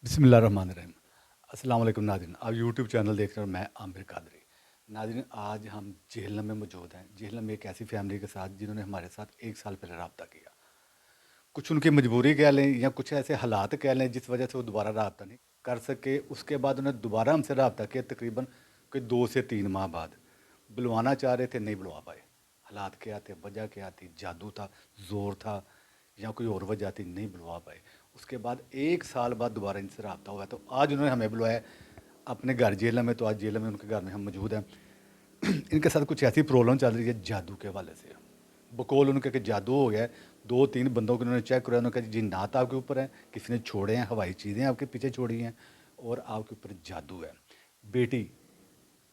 बिस्मिल्लाहिर्रहमानिर्रहीम। अस्सलाम वालेकुम नाज़रीन, आप यूट्यूब चैनल देख रहे हो, मैं आमिर कादरी। नाज़रीन, आज हम जेहलम में मौजूद हैं। जेहलम में एक ऐसी फैमिली के साथ जिन्होंने हमारे साथ 1 साल पहले रब्ता किया। कुछ उनकी मजबूरी कह लें या कुछ ऐसे हालात कह लें जिस वजह से वो दोबारा रब्ता नहीं कर सके। उसके बाद उन्हें दोबारा हमसे रब्ता किया तकरीबन कोई 2 से 3 माह बाद। बुलवाना चाह रहे थे, नहीं बुलवा पाए। हालात क्या थे, वजह क्या थी, जादू था, ज़ोर था या कोई और वजह थी, नहीं बुलवा पाए। उसके बाद 1 साल बाद दोबारा इनसे रब्ता हुआ, तो आज उन्होंने हमें बुलवाया अपने घर जेलम में। तो आज जेलम में उनके घर में हम मौजूद हैं। इनके साथ कुछ ऐसी प्रॉब्लम चल रही है जादू के हवाले से। बकौल उनके कि जादू हो गया है। 2-3 बंदों को उन्होंने चेक कराया, उन्होंने कहा जिन्नात आपके ऊपर है, किसी ने छोड़े हैं, हवाई चीज़ें आपके पीछे छोड़ी हैं और आपके ऊपर जादू है। बेटी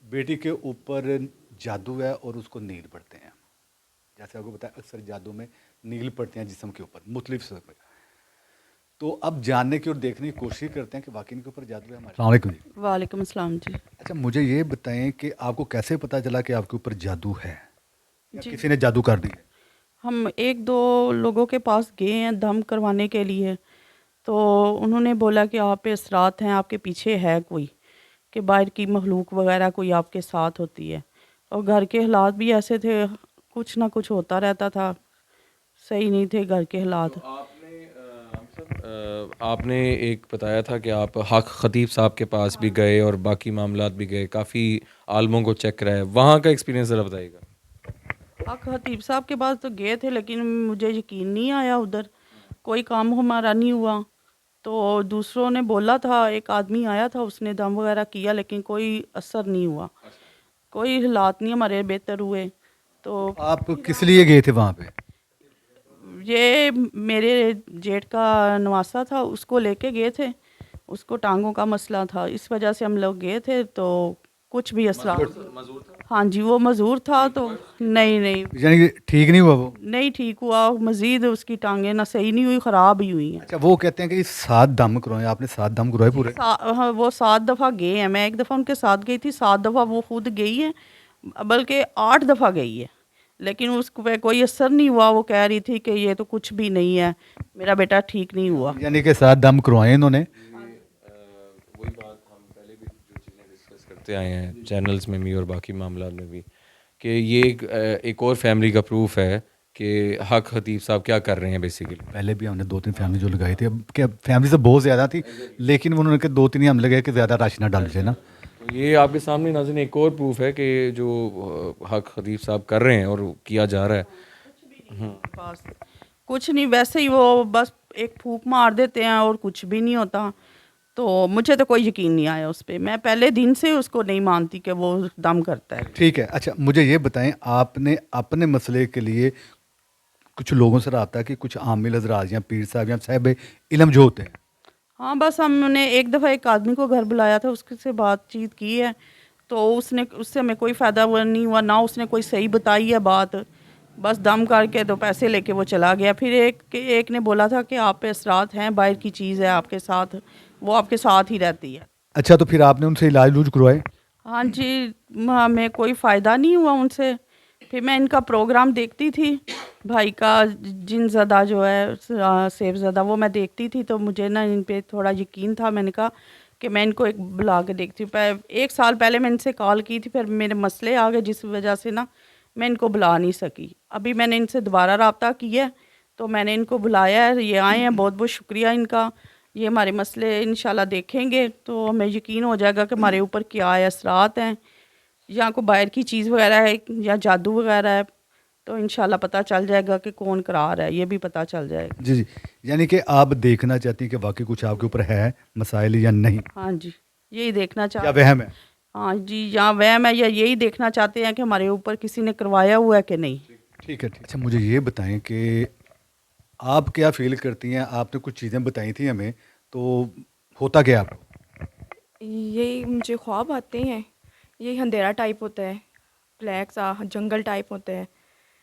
बेटी के ऊपर जादू है और उसको नील पड़ते हैं। जैसे आपको बताया, अक्सर जादू में नील पड़ते हैं जिस्म के ऊपर मुख्तलिफ सतह पे। तो अब जानने की और देखने की कोशिश करते हैं कि वाकई इनके ऊपर जादू है। हमारे अस्सलाम वालेकुम जी। वालेकुम अस्सलाम जी। अच्छा, मुझे ये बताएं कि आपको कैसे पता चला कि आपके ऊपर जादू है या जी, किसी ने जादू कर दिया? हम एक दो लोगों के पास गए हैं दम करवाने के लिए। तो उन्होंने बोला कि आप पे असरात हैं, आपके पीछे है कोई, कि बाहर की मखलूक वगैरह कोई आपके साथ होती है। और घर के हालात भी ऐसे थे, कुछ ना कुछ होता रहता था, सही नहीं थे घर के तो हालात। आपने हम सब आपने एक बताया था कि आप हक खतीब साहब के पास भी गए और बाकी मामलात भी गए, काफ़ी आलमों को चेक कराया, वहाँ का एक्सपीरियंस ज़रा बताइएगा। हाँ, खतीब साहब के पास तो गए थे लेकिन मुझे यकीन नहीं आया, उधर कोई काम हमारा नहीं हुआ। तो दूसरों ने बोला था, एक आदमी आया था, उसने दम वगैरह किया लेकिन कोई असर नहीं हुआ, कोई हालात नहीं हमारे बेहतर हुए। तो तो आप किस लिए गए थे वहाँ पे? ये मेरे जेठ का नवासा था, उसको लेके गए थे। उसको टांगों का मसला था, इस वजह से हम लोग गए थे। तो कुछ भी असरा, मजदूर था। हाँ जी, वो मजूर था। तो नहीं नहीं, यानी कि ठीक नहीं हुआ वो? नहीं ठीक हुआ। मजीद उसकी टांगें ना सही नहीं हुई, ख़राब ही हुई हैं। अच्छा, वो कहते हैं कि 7 दम करवाए, आपने 7 दम करवाए जी पूरे? हाँ, वो 7 दफ़ा गए हैं। मैं एक दफ़ा उनके साथ गई थी, 7 दफ़ा वो खुद गई है, बल्कि 8 दफ़ा गई है। लेकिन उसको पे कोई असर नहीं हुआ। वो कह रही थी कि ये तो कुछ भी नहीं है, मेरा बेटा ठीक नहीं हुआ। यानी कि 7 दम करवाए इन्होंने? वही बात हम पहले भी जो चीज़ें डिस्कस करते आए हैं चैनल्स में भी और बाकी मामलात में भी, कि ये एक और फैमिली का प्रूफ है कि हक खतीब साहब क्या कर रहे हैं बेसिकली। पहले भी हमने 2-3 फैमिली जो लगाई थी, अब क्या फैमिली से बहुत ज़्यादा थी, लेकिन उन्होंने के 2-3 ही हम लगे कि ज़्यादा राशि ना डालनी चाहिए ना। तो ये आपके सामने नाज़रीन एक और प्रूफ है कि जो हक खतीब साहब कर रहे हैं और किया जा रहा है। पास कुछ नहीं, वैसे ही वो बस एक फूंक मार देते हैं और कुछ भी नहीं होता। तो मुझे तो कोई यकीन नहीं आया उस पे। मैं पहले दिन से उसको नहीं मानती कि वो दम करता है। ठीक है। अच्छा, मुझे ये बताएं, आपने अपने मसले के लिए कुछ लोगों से रहा कि कुछ आमिल हजरात या पीर साहब या साहब इलम जो होते हैं? हाँ, बस हमने एक दफ़ा एक आदमी को घर बुलाया था, उससे बातचीत की है। तो उससे हमें कोई फ़ायदा हुआ नहीं हुआ, ना उसने कोई सही बताई है बात। बस दम करके तो पैसे लेके वो चला गया। फिर एक ने बोला था कि आप पे असरात हैं, बाहर की चीज़ है आपके साथ, वो आपके साथ ही रहती है। अच्छा, तो फिर आपने उनसे इलाज उलूज करवाए? हाँ जी, हमें कोई फ़ायदा नहीं हुआ उनसे। फिर मैं इनका प्रोग्राम देखती थी, भाई का जिनज़दा जो है, सेवज़दा, वो मैं देखती थी। तो मुझे ना इन पे थोड़ा यकीन था। मैंने कहा कि मैं इनको एक बुला के देखती हूँ। 1 साल पहले मैं इनसे कॉल की थी, फिर मेरे मसले आ गए जिस वजह से ना मैं इनको बुला नहीं सकी। अभी मैंने इनसे दोबारा रब्ता किया है, तो मैंने इनको बुलाया है, ये आए हैं। बहुत बहुत शुक्रिया इनका। ये हमारे मसले इंशाल्लाह देखेंगे तो हमें यकीन हो जाएगा कि हमारे ऊपर क्या असरात हैं, या कोई बाहर की चीज़ वगैरह है या जादू वगैरह है। तो इंशाल्लाह पता चल जाएगा कि कौन करा रहा है, ये भी पता चल जाएगा। जी जी। यानी कि आप देखना चाहती हैं कि वाकई कुछ आपके ऊपर है मसाइल या नहीं, हाँ जी, यही देखना या चाहते। वहम है? हाँ जी, या वहम है, या यही देखना चाहते हैं कि हमारे ऊपर किसी ने करवाया हुआ है कि नहीं। ठीक है, ठीक। अच्छा, मुझे ये बताएं कि आप क्या फील करती हैं? आपने कुछ चीज़ें बताई थी हमें, तो होता क्या है आपको? यही मुझे ख्वाब आते हैं, यही अंधेरा टाइप होता है, ब्लैक सा जंगल टाइप होता है,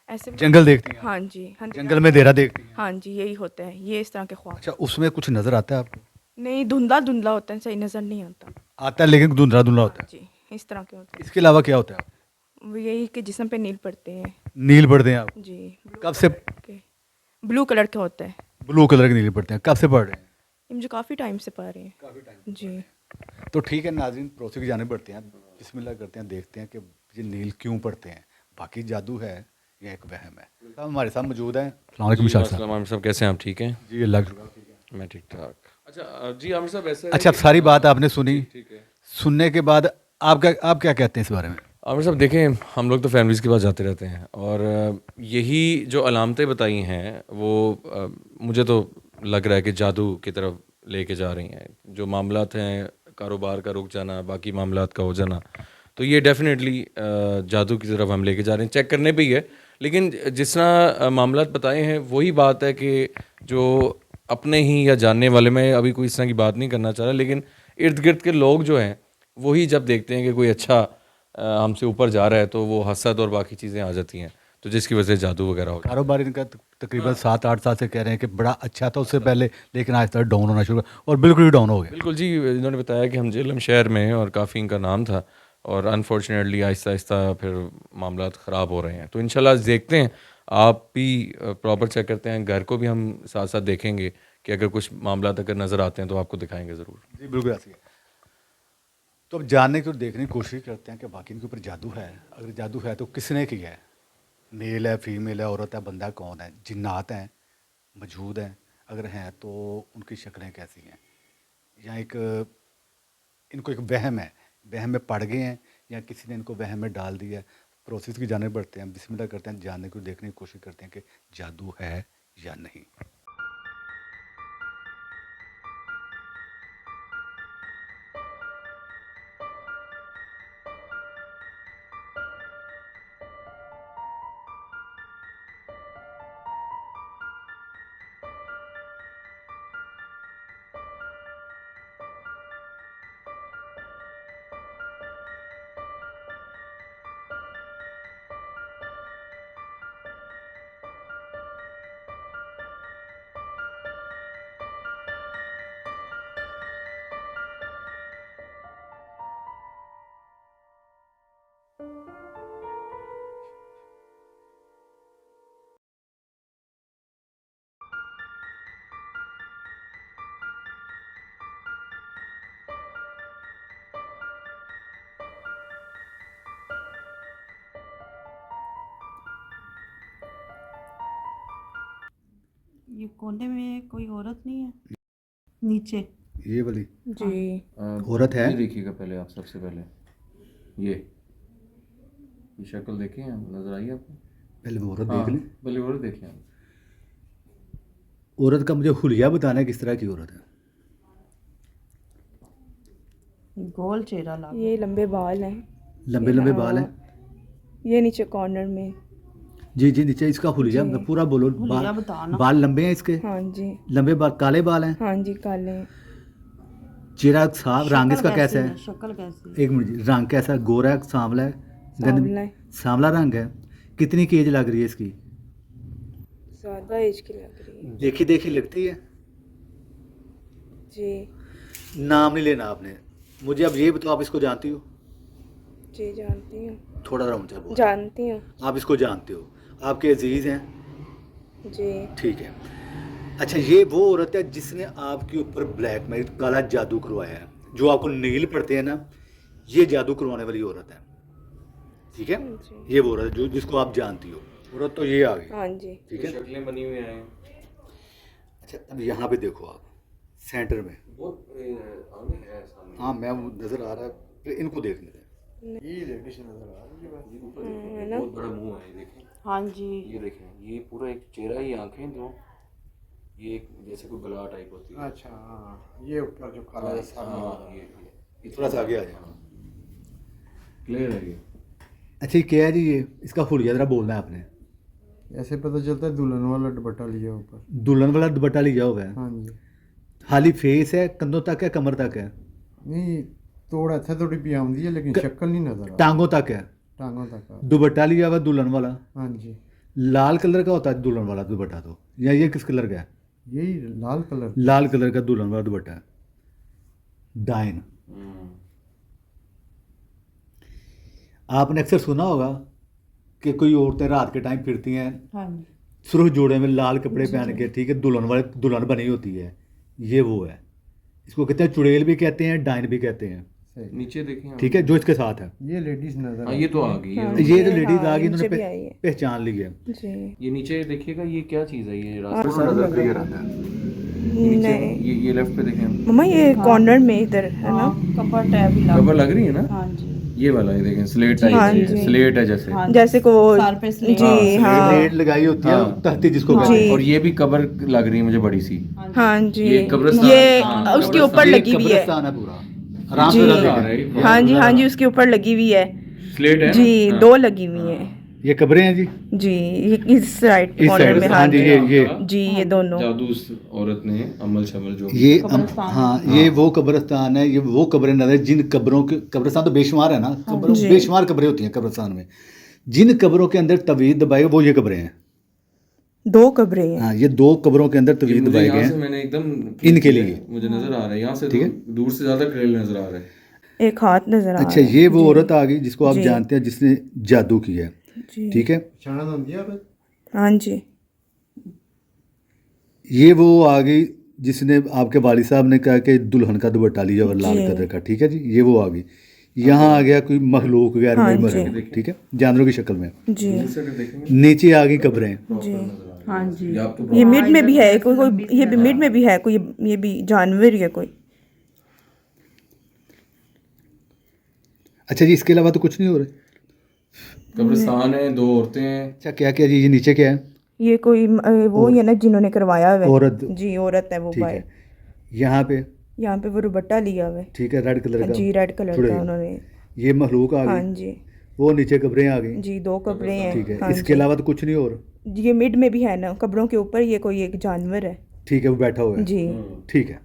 ऐसे मुझे। जंगल देखती हैं आप? हाँ जी, अंधेरा। जंगल में अंधेरा देखती हैं? हाँ जी, यही होता है, ये इस तरह के ख्वाब। अच्छा, उसमें कुछ नज़र आता है आपको? नहीं, धुंधला धुंधला होता है, सही नज़र नहीं आता। आता है लेकिन धुंधला धुंधला हाँ होता है। जी, इस तरह के होते इसके अलावा क्या होता है? हैं। वो यही कि जिस्म पे नील पड़ते हैं। नील पड़ते हैं आप? जी, कब से? के ब्लू कलर के होते हैं। ब्लू कलर के नील पड़ते हैं, कब से पड़ रहे हैं? ये मुझे काफ़ी टाइम से पा रही हैं। काफ़ी टाइम जी। तो ठीक है नाज़रीन, प्रोसेस की जाने बढ़ते हैं, बिस्मिल्लाह करते हैं, देखते हैं कि ये नील क्यों पड़ते हैं, बाकी जादू है या एक वहम है। साहब हमारे साथ मौजूद हैं। अस्सलाम वालेकुम शाह साहब। अस्सलाम आमिर साहब, कैसे हैं आप? ठीक हैं? जी अल्लाह का शुक्र, ठीक है। मैं ठीक ठाक। अच्छा जी आमिर साहब, ऐसा है अच्छा, अब कि- सारी बात आपने सुनी, ठीक है। सुनने के बाद आप क्या कहते हैं इस बारे में? आमिर साहब देखें, हम लोग तो फैमिलीज़ के पास जाते रहते हैं और यही जो अलामतें बताई हैं वो मुझे तो लग रहा है कि जादू की तरफ लेके जा रही हैं। जो मामलात हैं, कारोबार का रुक जाना, बाकी मामलात का हो जाना, तो ये डेफिनेटली जादू की तरफ हम लेके जा रहे हैं। चेक करने पे ही है, लेकिन जिस तरह मामलात बताए हैं वही बात है कि जो अपने ही या जानने वाले, में अभी कोई इस तरह की बात नहीं करना चाह रहा, लेकिन इर्द गिर्द के लोग जो हैं वही जब देखते हैं कि कोई अच्छा हमसे ऊपर जा रहा है तो वो हसद और बाकी चीज़ें आ जाती हैं, तो जिसकी वजह से जादू वगैरह हो गया। कारोबार इनका तकरीबन 7-8 साल से कह रहे हैं कि बड़ा अच्छा था उससे पहले, लेकिन आज तक डाउन होना शुरू हुआ और बिल्कुल ही डाउन हो गया। बिल्कुल जी, इन्होंने बताया कि हम जेलम शहर में हैं और काफ़ी इनका नाम था और अनफॉर्चुनेटली आहिस्ता आहिस्ता फिर मामलात ख़राब हो रहे हैं। तो इंशाल्लाह देखते हैं, आप भी प्रॉपर चेक करते हैं, घर को भी हम साथ साथ देखेंगे कि अगर कुछ मामलात अगर नज़र आते हैं तो आपको दिखाएंगे ज़रूर। जी बिल्कुल ऐसी है। तो अब जानने की और देखने की कोशिश करते हैं कि बाकी इनके ऊपर जादू है। अगर जादू है तो किसने किया है, मेल है, फीमेल है, औरत है, बंदा कौन है, जिन्नात हैं, मौजूद हैं, अगर हैं तो उनकी शक्लें कैसी हैं, या एक इनको एक वहम है, वहम में पड़ गए हैं या किसी ने इनको वहम में डाल दिया है। प्रोसेस की जाने बढ़ते हैं, बिस्मिल्लाह करते हैं, जानने की और देखने की कोशिश करते हैं कि जादू है या नहीं। ये कोने में कोई औरत नहीं है, नीचे। ये वाली जी। औरत है? ये देखिएगा पहले आप, सबसे पहले ये शक्ल देखिए, नज़र आई आपको? पहले वो औरत हाँ, देख लें। पहले और देखिए आप। औरत का मुझे हुलिया बताना है किस तरह की औरत है। गोल चेहरा लगा। ये लंबे बाल हैं। लंबे लंबे बाल हैं। ये नीचे कॉर्नर में। जी जी, नीचे इसका हुलिया जी। पूरा बोलो। हुलिया बताना। बाल लंबे हैं इसके? हाँ जी। लंबे बाल, काले बाल हैं। हाँ जी, काले हैं। चेहरा साफ, रंग इसका कैसा है? शक्ल कैसी? एक मिनट जी, रंग कैसा है? गोरा है, सांवला है? सांवला है। सांवला रंग है। कितनी की एज लग रही है इसकी? ज़्यादा एज की लग रही है। देखी देखी लगती है। जी। नाम नहीं लेना आपने मुझे। अब ये बताओ, आप इसको जानती हो? जी जानती हूँ। थोड़ा सा ऊंचा बोलो। जानती हूँ। आप इसको जानते हो, आपके अजीज हैं? जी। ठीक है। अच्छा, ये वो औरत है जिसने आपके ऊपर ब्लैक मैजिक, काला जादू करवाया है, जो आपको नील पड़ते हैं ना, ये जादू करवाने वाली औरत है। ठीक है, जी। ये वो औरत है जो जिसको आप जानती हो। औरत तो ये आ गई। हाँ जी। ठीक है। शक्लें बनी हुई हैं। अच्छा, अब यहाँ पे देखो आप, सेंटर में। हाँ, मैं वो नजर आ रहा है, फिर इनको देखने दें। बहुत बड़ा मुंह है, ये देखें। हाँ जी। ये देखें, ये पूरा एक चेहरा ही, आंखें दो, ये एक जैसे कोई बला टाइप होती है। अच्छा हाँ, ये ऊपर जो काला जैसा हाँ, ये थोड़ा सा आगे आ जाए। क्लियर है ये। अच्छा, ये क्या है जी? ये इसका हुलिया जरा बोलना है आपने। ऐसे पता चलता है दुल्हन वाला दुपट्टा लिया ऊपर। दुल्हन वाला दुपट्टा लिया हुआ है। हाँ जी। खाली फेस है, कंधों तक है, कमर तक है, नहीं, थोड़ा इत्थे थोड़ी पी आउंदी है, लेकिन शक्ल नहीं नजर आ टांगों तक है। टांगों तक आ। दुपट्टा लिया हुआ दुल्हन वाला। हाँ जी। लाल कलर का होता है दुल्हन वाला दुपट्टा तो, या ये किस कलर का है? यही लाल कलर। लाल कलर का दुल्हन वाला दुपट्टा है। डाइन। आपने अक्सर सुना होगा कि कोई औरतें रात के टाइम फिरती हैं हाँ जी। सुर्ख जोड़े में लाल कपड़े पहन के, ठीक है, दुल्हन बनी होती है। ये वो है, इसको कहते हैं चुड़ैल भी कहते हैं, डायन भी कहते हैं, नीचे देखें आप। ठीक है, जो इसके साथ है। ये लेडीज नजर हाँ ये तो आ गई हाँ, ये जो ये लेडीज हाँ, आ गई ये इन्होंने मुझे भी आई है। पहचान ली है। जी ये नीचे देखिएगा, ये क्या चीज़ है, ये हाँ, रास्ता नजर क्लियर आता है। नीचे नहीं ये लेफ्ट पे देखें, मम्मा ये कॉर्नर में इधर है ना कपड़ टैब ही लगा। कवर लग रही है ना, हाँ जी, ये वाला ये देखें, स्लेट टाइप हाँ है, जी। स्लेट है जैसे। हाँ जी। जैसे को सर पे स्लेट। जी हाँ प्लेट लगाई होती है, हाँ। तख्ती जिसको हाँ, कहते हैं। और ये भी कबर लग रही है मुझे बड़ी सी। हाँ जी ये कब्रिस्तान- ये हाँ, उसके कब्रिस्तान- ऊपर ये लगी हुई है कब्रिस्तान है पूरा, आराम जी से नजर आ देखें। रहा है, बहुत हाँ जी नजर हाँ आ जी रहा उसके ऊपर लगी हुई है है। स्लेट है ना? जी हाँ। 2 लगी हुई है ये कब्रें हैं जी, जी ये इस राइट इस कॉर्नर साइड में से, हाँ हाँ जी, जी ये जी ये दोनों जादू उस औरत ने अमल शमल जो भी- ये कब्रिस्तान। हाँ, ये वो कब्रिस्तान है, ये वो कब्रें नजर, जिन कब्रों के, कब्रिस्तान तो बेशुमार है ना, कब्रों जी। बेशुमार कब्रें होती हैं कब्रिस्तान में, जिन कबरों के अंदर तवीज़ दबाए वो ये कब्रें हैं। 2 कब्रें हैं हाँ, ये 2 कब्रों के अंदर ये तवीज़ मुझे दबाए यहाँ गए से हैं। मैंने एकदम इनके लिए। मुझे नजर आ रहा है, यहाँ से ठीक है। दूर से ज्यादा क्लियर नजर आ रहा है। एक हाथ नजर आ अच्छा, रहा है ये वो जी। औरत आ गई जिसको आप जी। जानते हैं, जिसने जादू किया है, जी ठीक है। पहचान होती है औरत? हाँ जी ये वो आ गई जिसने आपके वालिद साहब ने कहा कि दुल्हन का दुपट्टा लिया और लाल जी। कर रखा, ठीक है जी, ये वो आ गई। यहाँ आ गया कोई मखलूक गैर हाँ मरहूम, ठीक है, जानवरों की शक्ल में। जी दूर से अगर देखेंगे नीचे आ गई कब्रें, जी हाँ जी। ये आपको ये मिड में भी है कोई ये भी मिड में भी है कोई ये भी जानवर ही है कोई अच्छा जी, इसके अलावा तो कुछ नहीं हो रहा। कब्रिस्तान है, 2 औरतें हैं। अच्छा, क्या क्या जी, ये नीचे क्या है? ये कोई वो ही है ना जिन्होंने करवाया हुआ है औरत, जी औरत है वो ठीक भाई है। यहाँ पे, यहाँ पे वो दुपट्टा लिया हुआ है ठीक है, रेड कलर का, जी रेड कलर चुड़ैल। का उन्होंने ये मखलूक आ हाँ गई, जी वो नीचे कब्रें आ गई, जी 2 कब्रें हैं ठीक है। हाँ इसके अलावा तो कुछ नहीं हो रहा, जी ये मिड में भी है ना कब्रों के ऊपर ये कोई एक जानवर है ठीक है, वो बैठा हुआ है, जी ठीक है।